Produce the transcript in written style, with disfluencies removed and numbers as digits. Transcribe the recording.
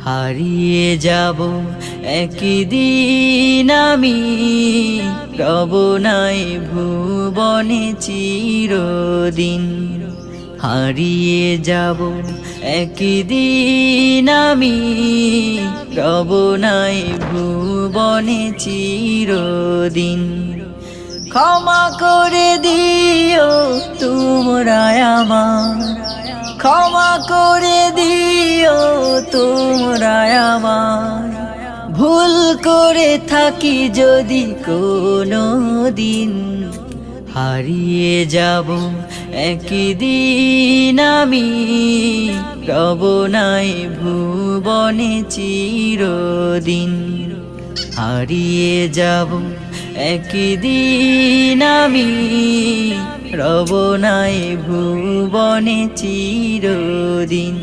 হারিয়ে যাব একদিন আমি, রব নাই ভুবনে চিরদিন। হারিয়ে যাব একদিন আমি, রব নাই ভুবনে চিরদিন। ক্ষমা করে দিও তোমরা আমার, ক্ষমা করে দিও তোমরা আমার। ভুল করে থাকি যদি কোনো দিন, হারিয়ে যাব একদিন আমি, রব নাই ভুবনে চিরদিন। হারিয়ে যাব একদিন আমি, রব নাই ভুবনে চিরদিন।